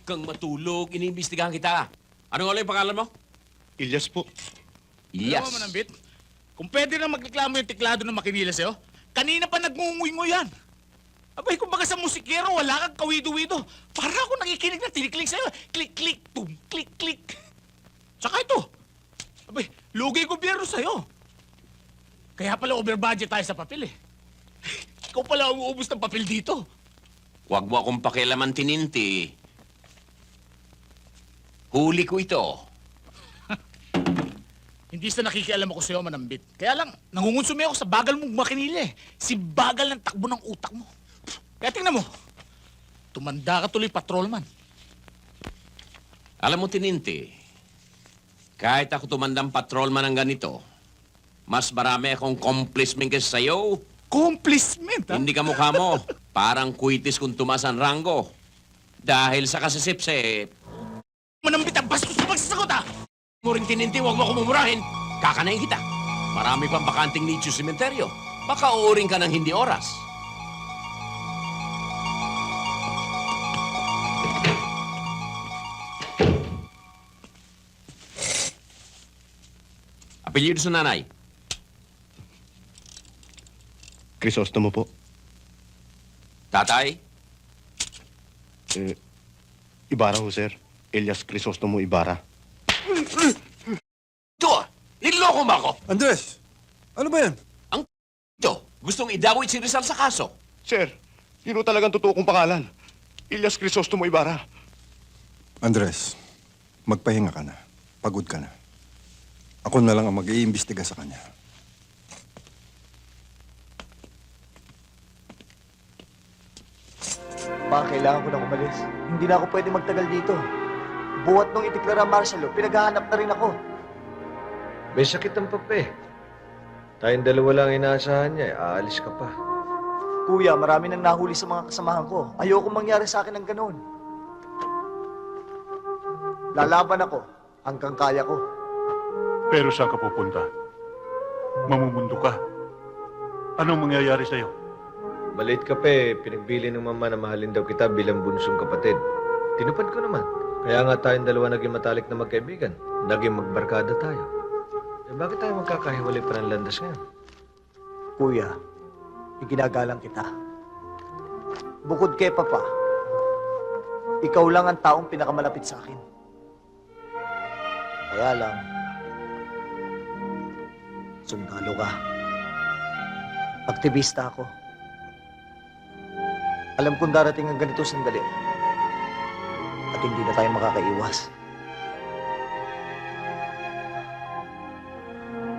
kang matulog. Iniimbestigahan kita. Ano nga lang yung pangalan mo? Ilyas po. Yes. Alam mo, Manambit, kung pwede na magreklamo yung tiklado ng makinila sa'yo, kanina pa nagmungungoy yan. Abay, kung baga sa musikero, wala kang kawido-wido. Para ako nakikinig na tiniklik sa'yo. Klik-klik, boom, klik-klik. Tsaka ito. Abay, lugi gobyerno sa'yo. Kaya pala over-budget tayo sa papel eh. Ikaw pala ang uubos ng papel dito. Huwag mo akong pakialaman, tininti. Huli ko ito. Hindi sa nakikialam ako sa'yo, Manambit. Kaya lang, nangungonsume ako sa bagal mong makinila eh. Si bagal ng takbo ng utak mo. Kaya tingnan mo, tumanda ka tuloy, patrolman. Alam mo, tininti, kahit ako tumandang patrolman ng ganito, mas marami akong complicement kaysa sa'yo. Accomplishment, ha? Hindi ka mukha mo. Parang kuitis kung tumas ang ranggo. Dahil sa kasisip-sip. Manambit ang bastos na pagsasagot, ha? Mo rin tininti, huwag mo akong mumurahin. Kakanayin kita. Marami pang bakanting nicho sementeryo. Baka uuring ka ng hindi oras. Apelyido sa nanay. Crisostomo po. Tatay? Ibarra ho, sir. Ilyas Crisostomo Ibarra. Ito ah! Niloko mo ako! Andres, ano ba yan? Ang ito, gustong idawit si Rizal sa kaso. Sir, yun ho talagang totoo kong pangalan. Ilyas Crisostomo Ibarra. Andres, magpahinga ka na. Pagod ka na. Ako na lang ang mag-iimbestiga sa kanya. Baka kailangan ko nang umalis. Hindi na ako pwede magtagal dito. Buhat nung itiklara martial law, pinaghahanap na rin ako. May sakit ang pape. Tayong dalawa lang inaasahan niya, aalis ka pa. Kuya, marami nang nahuli sa mga kasamahan ko. Ayoko mangyari sa akin ng ganun. Lalaban ako hanggang kaya ko. Pero saan ka pupunta? Mamumundo ka. Anong mangyayari sa'yo? Maliit ka pa eh, pinagbili ng mama na mahalin daw kita bilang bunsong kapatid. Tinupad ko naman. Kaya nga tayong dalawa naging matalik na magkaibigan. Naging magbarkada tayo. Eh bakit tayo magkakahiwalay pa ng landas ngayon? Kuya, iginagalang kita. Bukod kay Papa, ikaw lang ang taong pinakamalapit sa akin. Kaya lang, sundalo ka. Aktivista ako. Alam kong darating ang ganito sandali. At hindi na tayo makakaiwas.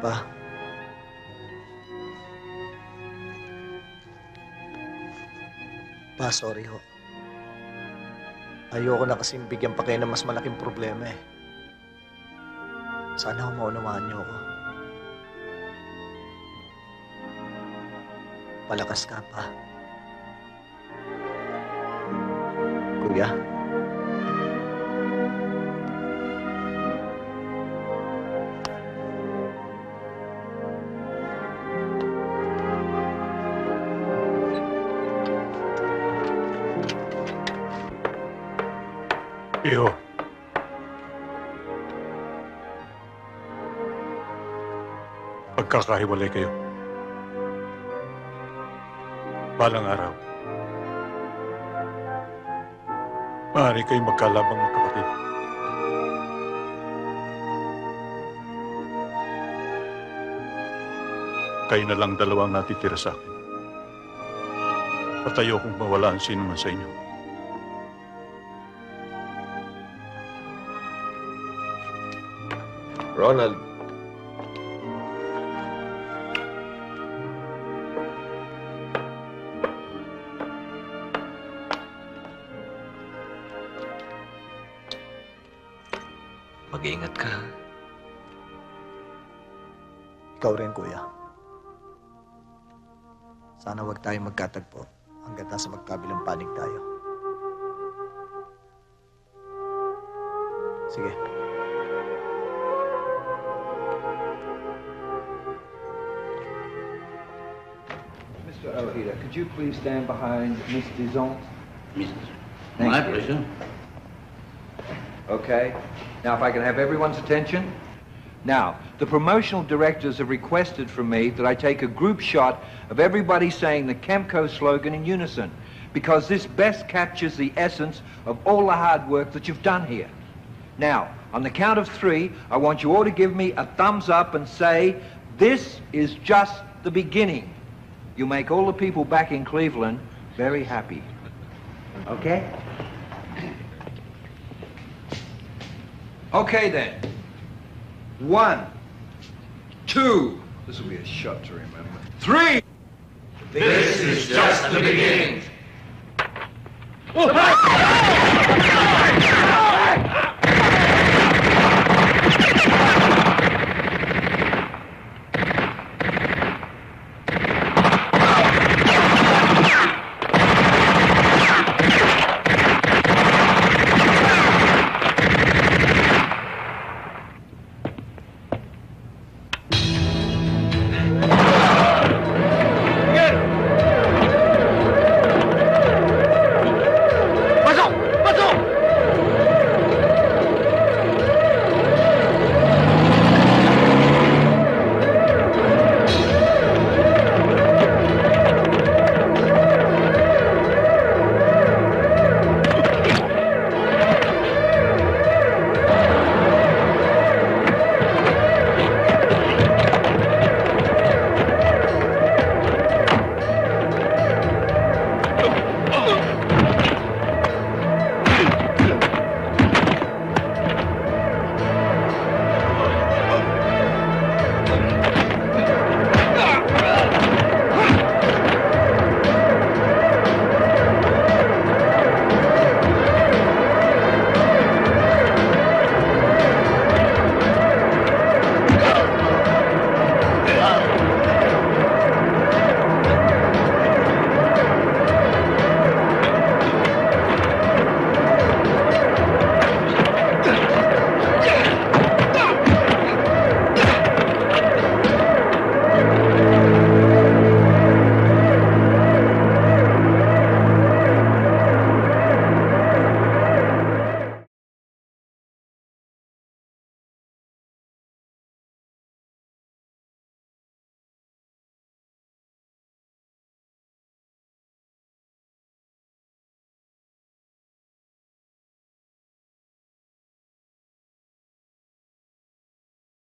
Pa. Pa, sorry ho. Ayoko na kasing bigyan pa kayo ng mas malaking problema eh. Sana ho maunawaan niyo ako. Palakas ka pa. Kuya. Iho. Pagkakahiwalay kayo. Balang araw. Maaari kayong magkalabang magkapatid. Kayo na lang dalawang natitira sa akin. At ayokong mawala ang sino man sa inyo. Ronald, mag-iingat ka. Ikaw rin, Kuya. Sana wag tayong magkatagpo hanggat nasa magkabilang panig tayo. Sige. Mr. Ojeda, could you please stand behind Miss Dizon? Miss, Thank my you. pleasure. Okay? Now, if I can have everyone's attention. Now, the promotional directors have requested from me that I take a group shot of everybody saying the Kemco slogan in unison, because this best captures the essence of all the hard work that you've done here. Now, on the count of 3, I want you all to give me a thumbs up and say, this is just the beginning. You make all the people back in Cleveland very happy. Okay? Okay then. 1, 2. This will be a shot to remember. 3. This is just the beginning. Oh,